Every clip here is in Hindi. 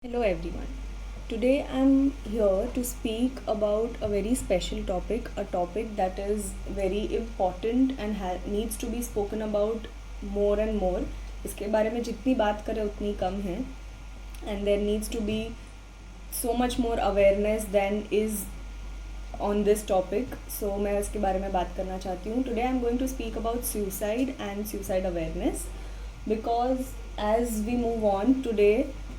Hello everyone. Today I'm here to speak about a very special topic, a topic that is very important and needs to be spoken about more and more. इसके बारे में जितनी बात करें उतनी कम है and there needs to be so much more awareness than is on this topic. So मैं इसके बारे में बात करना चाहती हूँ. Today I'm going to speak about suicide and suicide awareness because as we move on today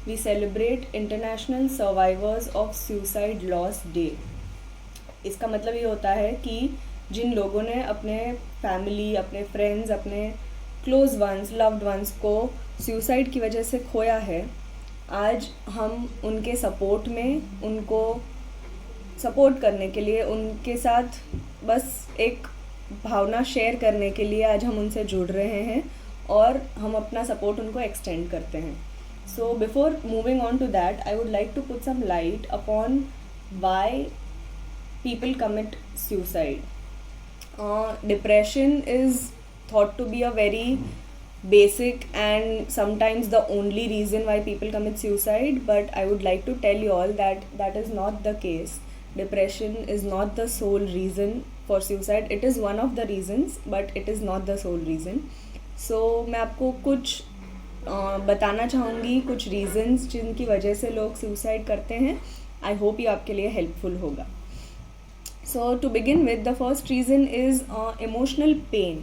we celebrate International Survivors of Suicide Loss Day. इसका मतलब ये होता है कि जिन लोगों ने अपने फैमिली, अपने फ्रेंड्स, अपने क्लोज वंस, लव्ड वंस को सुसाइड की वजह से खोया है, आज हम उनके सपोर्ट में, उनको सपोर्ट करने के लिए, उनके साथ बस एक भावना शेयर करने के लिए आज हम उनसे जुड़ रहे हैं और हम अपना सपोर्ट उनको एक्सटेंड करते हैं. So before moving on to that, I would like to put some light upon why people commit suicide. Depression is thought to be a very basic and sometimes the only reason why people commit suicide, but I would like to tell you all that that is not the case. Depression is not the sole reason for suicide. It is one of the reasons, but it is not the sole reason. So मैं आपको कुछ बताना चाहूँगी, कुछ रीज़न्स जिनकी वजह से लोग सुसाइड करते हैं. आई होप ये आपके लिए हेल्पफुल होगा. So to begin with the first reason is emotional pain.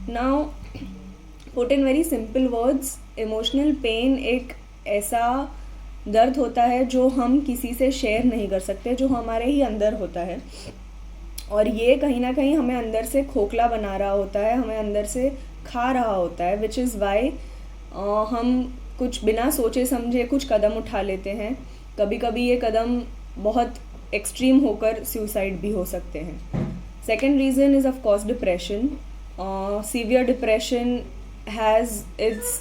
Now put in very simple words, emotional pain एक ऐसा दर्द होता है जो हम किसी से शेयर नहीं कर सकते, जो हमारे ही अंदर होता है और ये कहीं ना कहीं हमें अंदर से खोखला बना रहा होता है, हमें अंदर से खा रहा होता है, विच इज़ वाई हम कुछ बिना सोचे समझे कुछ कदम उठा लेते हैं. कभी कभी ये कदम बहुत एक्सट्रीम होकर सुसाइड भी हो सकते हैं. Second reason is of course depression. Severe depression has its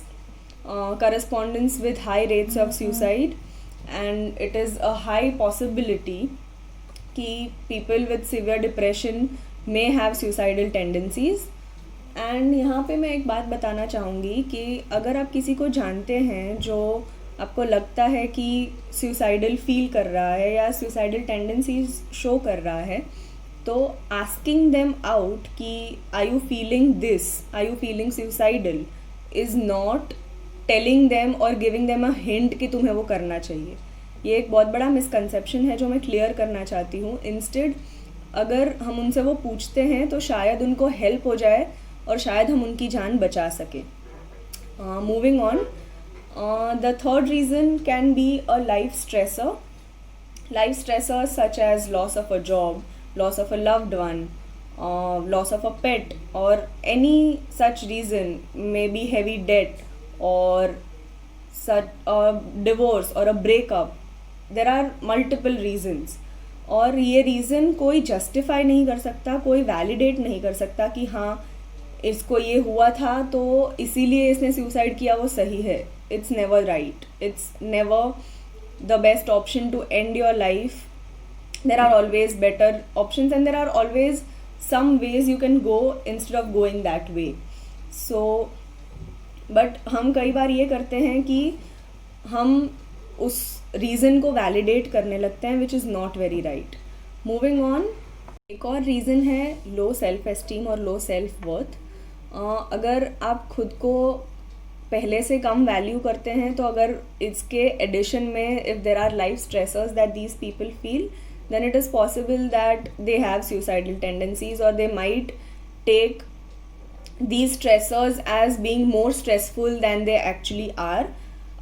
correspondence with high rates of suicide and it is a high possibility कि people with severe depression may have suicidal tendencies. And यहाँ पे मैं एक बात बताना चाहूँगी कि अगर आप किसी को जानते हैं जो आपको लगता है कि सुसाइडल फील कर रहा है या सुसाइडल टेंडेंसीज शो कर रहा है, तो आस्किंग देम आउट कि are you feeling this, are you feeling suicidal, is not telling them और गिविंग देम अ हिंट कि तुम्हें वो करना चाहिए. ये एक बहुत बड़ा मिसकंसेप्शन है जो मैं क्लियर करना चाहती हूँ. इंस्टेड अगर हम उनसे वो पूछते हैं तो शायद उनको हेल्प हो जाए और शायद हम उनकी जान बचा सकें. Moving on, the third reason can be a life stressor. Life stressor such as loss of a job, loss of a loved one, loss of a pet और any such reason, maybe heavy debt or such divorce or a breakup. There are multiple reasons और ये रीज़न कोई जस्टिफाई नहीं कर सकता, कोई वैलिडेट नहीं कर सकता कि हाँ इसको ये हुआ था तो इसीलिए इसने सुसाइड किया, वो सही है. It's never right, it's never the best option to end your life. There are always better options and there are always some ways you can go instead of going that way. So but हम कई बार ये करते हैं कि हम उस रीज़न को वैलिडेट करने लगते हैं, which is not very right. Moving on, एक और रीज़न है लो सेल्फ एस्टीम और लो सेल्फ वर्थ. अगर आप खुद को पहले से कम वैल्यू करते हैं तो अगर इसके एडिशन में if there our life stressors that these people feel, then it is possible that they have suicidal tendencies or they might take these stressors as being more stressful than they actually are.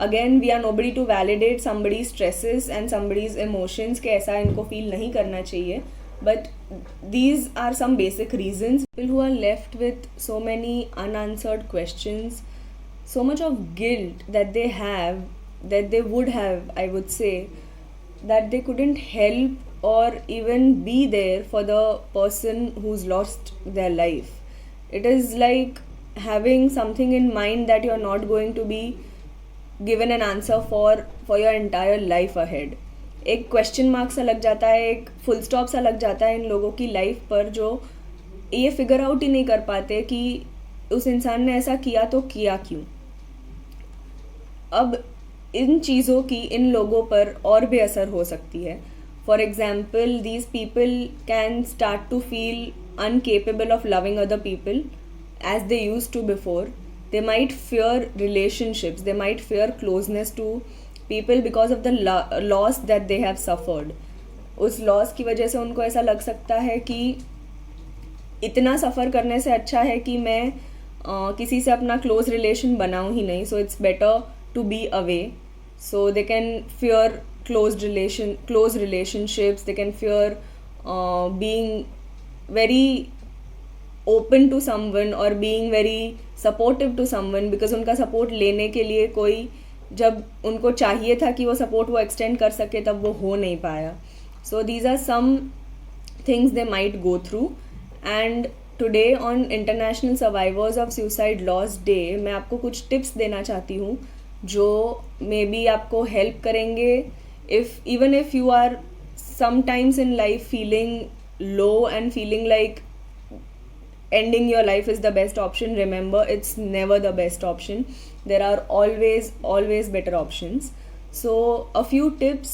Again, we are nobody to validate somebody's stresses and somebody's emotions कि ऐसा इनको feel नहीं करना चाहिए, but these are some basic reasons. People who are left with so many unanswered questions, so much of guilt that they have, that they would have, I would say, that they couldn't help or even be there for the person who's lost their life. It is like having something in mind that you're not going to be given an answer for your entire life ahead. एक क्वेश्चन मार्क सा लग जाता है, एक फुल स्टॉप सा लग जाता है इन लोगों की लाइफ पर, जो ये फिगर आउट ही नहीं कर पाते कि उस इंसान ने ऐसा किया तो किया क्यों. अब इन चीज़ों की इन लोगों पर और भी असर हो सकती है. For example, these people can start to feel uncapable of loving other people as they used to before. They might fear relationships, they might fear closeness to people because of the loss that they have suffered. उस लॉस की वजह से उनको ऐसा लग सकता है कि इतना सफ़र करने से अच्छा है कि मैं किसी से अपना क्लोज रिलेशन बनाऊँ ही नहीं. So it's better to be away. So they can fear close relationships. They can fear being very open to someone or being very supportive to someone, because उनका सपोर्ट लेने के लिए कोई, जब उनको चाहिए था कि वो सपोर्ट वो एक्सटेंड कर सके, तब वो हो नहीं पाया. So these are some things they might go through. And today on international survivors of suicide loss day मैं आपको कुछ टिप्स देना चाहती हूँ जो मे बी आपको हेल्प करेंगे. Even if you are sometimes in life feeling low and feeling like ending your life is the best option, remember, it's never the best option. There are always better options. So a few tips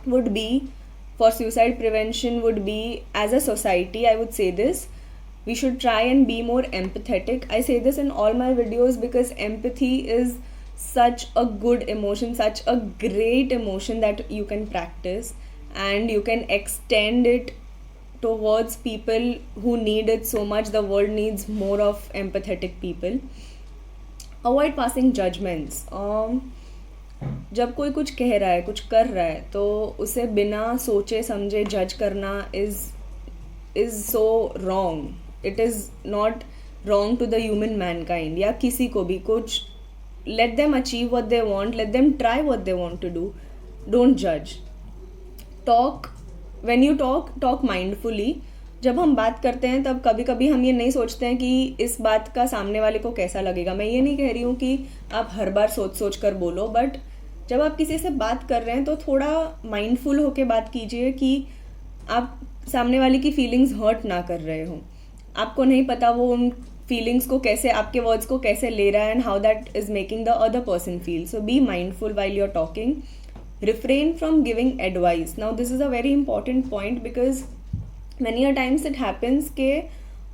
would be for suicide prevention would be, as a society, I would say this: we should try and be more empathetic. I say this in all my videos because empathy is such a good emotion, such a great emotion that you can practice, and you can extend it towards people who need it so much. The world needs more of empathetic people. Avoid passing judgments. जब कोई कुछ कह रहा है, कुछ कर रहा है, तो उसे बिना सोचे समझे जज करना is so wrong. It is not wrong to the human mankind. या किसी को भी कुछ, let them achieve what they want, let them try what they want to do. Don't judge. When you talk mindfully. जब हम बात करते हैं तब कभी कभी हम ये नहीं सोचते हैं कि इस बात का सामने वाले को कैसा लगेगा. मैं ये नहीं कह रही हूँ कि आप हर बार सोच कर बोलो, बट जब आप किसी से बात कर रहे हैं तो थोड़ा माइंडफुल होके बात कीजिए कि आप सामने वाले की फीलिंग्स हर्ट ना कर रहे हो. आपको नहीं पता वो उन फीलिंग्स को कैसे, आपके वर्ड्स को कैसे ले रहा है, and how that is making the other person feel. So be mindful while you're talking. Refrain from giving advice. Now this is a very important point because many a times it happens कि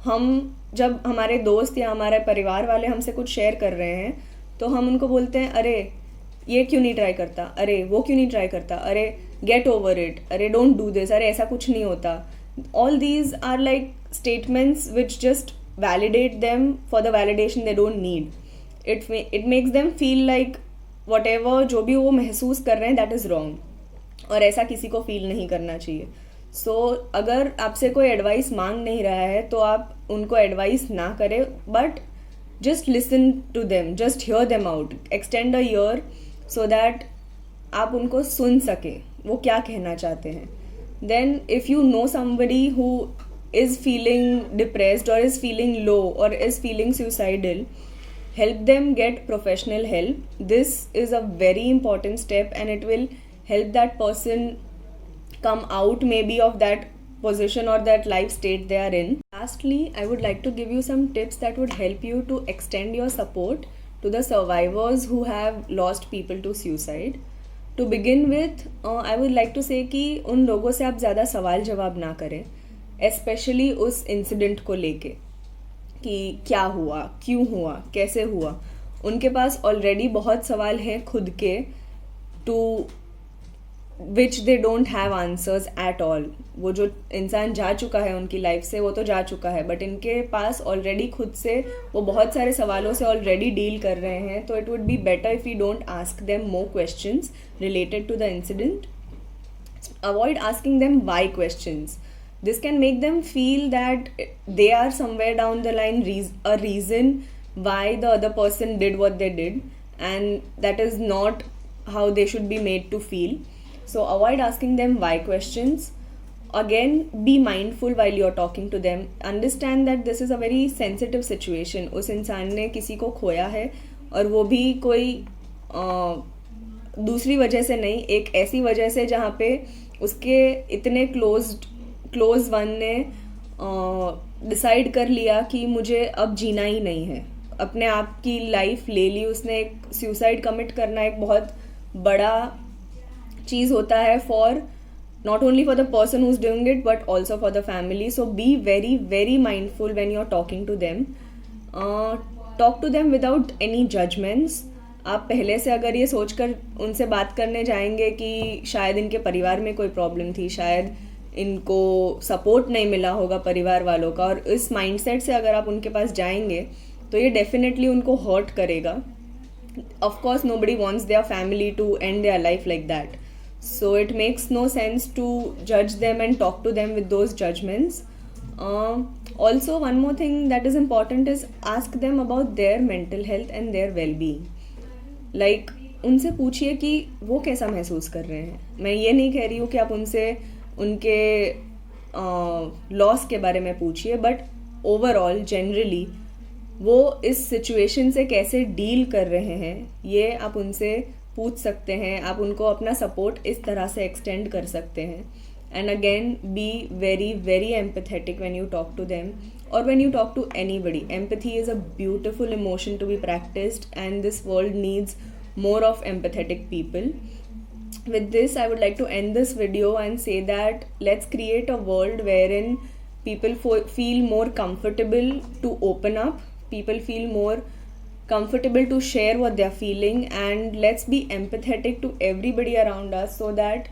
हम जब हमारे दोस्त या हमारे परिवार वाले हमसे कुछ शेयर कर रहे हैं तो हम उनको बोलते हैं, अरे ये क्यों नहीं ट्राई करता, अरे वो क्यों नहीं ट्राई करता, अरे गेट ओवर इट, अरे डोंट डू दिस, अरे ऐसा कुछ नहीं होता. All these are like statements which just validate them for the validation they don't need. It makes them feel like whatever जो भी वो महसूस कर रहे हैं that is wrong, और ऐसा किसी को फील नहीं करना चाहिए. सो अगर आपसे कोई एडवाइस मांग नहीं रहा है तो आप उनको एडवाइस ना करें, but just listen to them, just hear them out, extend a ear so that आप उनको सुन सकें वो क्या कहना चाहते हैं. Then if you know somebody who is feeling depressed or is feeling low or is feeling suicidal, help them get professional help. This is a very important step and it will help that person come out maybe of that position or that life state they are in. Lastly, I would like to give you some tips that would help you to extend your support to the survivors who have lost people to suicide. To begin with, I would like to say कि उन लोगों से आप ज़्यादा सवाल जवाब ना करें, स्पेशली उस इंसिडेंट को लेके कि क्या हुआ, क्यों हुआ, कैसे हुआ. उनके पास ऑलरेडी बहुत सवाल हैं खुद के, to which they don't have answers at all. वो जो इंसान जा चुका है उनकी लाइफ से वो तो जा चुका है, बट इनके पास ऑलरेडी खुद से वो बहुत सारे सवालों से ऑलरेडी डील कर रहे हैं. तो it would be better if you don't ask them more questions related to the incident. Avoid asking them why questions. This can make them feel that they are somewhere down the line a reason why the other person did what they did, and that is not how they should be made to feel. So avoid asking them why questions. Again, be mindful while you're talking to them. Understand that this is a very sensitive situation. उस इंसान ने किसी को खोया है और वो भी कोई दूसरी वजह से नहीं, एक ऐसी वजह से जहाँ पे उसके इतने क्लोज वन ने डिसाइड कर लिया कि मुझे अब जीना ही नहीं है, अपने आप की लाइफ ले ली, उसने एक सुसाइड कमिट करना एक बहुत बड़ा चीज़ होता है for not only for the person who's doing it but also for the family. So be very very mindful when you're talking to them. Talk to them without any judgments. आप पहले से अगर ये सोचकर उनसे बात करने जाएंगे कि शायद इनके परिवार में कोई प्रॉब्लम थी, शायद इनको सपोर्ट नहीं मिला होगा परिवार वालों का, और इस माइंडसेट से अगर आप उनके पास जाएंगे तो ये डेफिनेटली उनको हर्ट करेगा. Of course nobody wants their family to end their life like that. So it makes no sense to judge them and talk to them with those judgments. Also, one more thing that is important is ask them about their mental health and their well-being. Like उनसे पूछिए कि वो कैसा महसूस कर रहे हैं. मैं ये नहीं कह रही हूँ कि आप उनसे उनके लॉस के बारे में पूछिए, बट ओवरऑल जनरली वो इस सिचुएशन से कैसे डील कर रहे हैं ये आप उनसे पूछ सकते हैं. आप उनको अपना सपोर्ट इस तरह से एक्सटेंड कर सकते हैं. And again be very very empathetic when you talk to them और when you talk to anybody. Empathy is a beautiful emotion to be practised and this world needs more of empathetic people. With this, I would like to end this video and say that let's create a world wherein people feel more comfortable to open up, people feel more comfortable to share what they're feeling, and let's be empathetic to everybody around us so that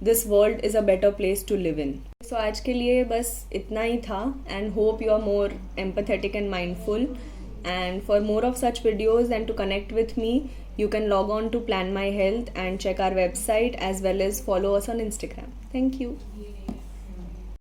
this world is a better place to live in. So आज के लिए बस इतना ही था, and hope you are more empathetic and mindful. And for more of such videos and to connect with me, you can log on to Plan My Health and check our website as well as follow us on Instagram. Thank you.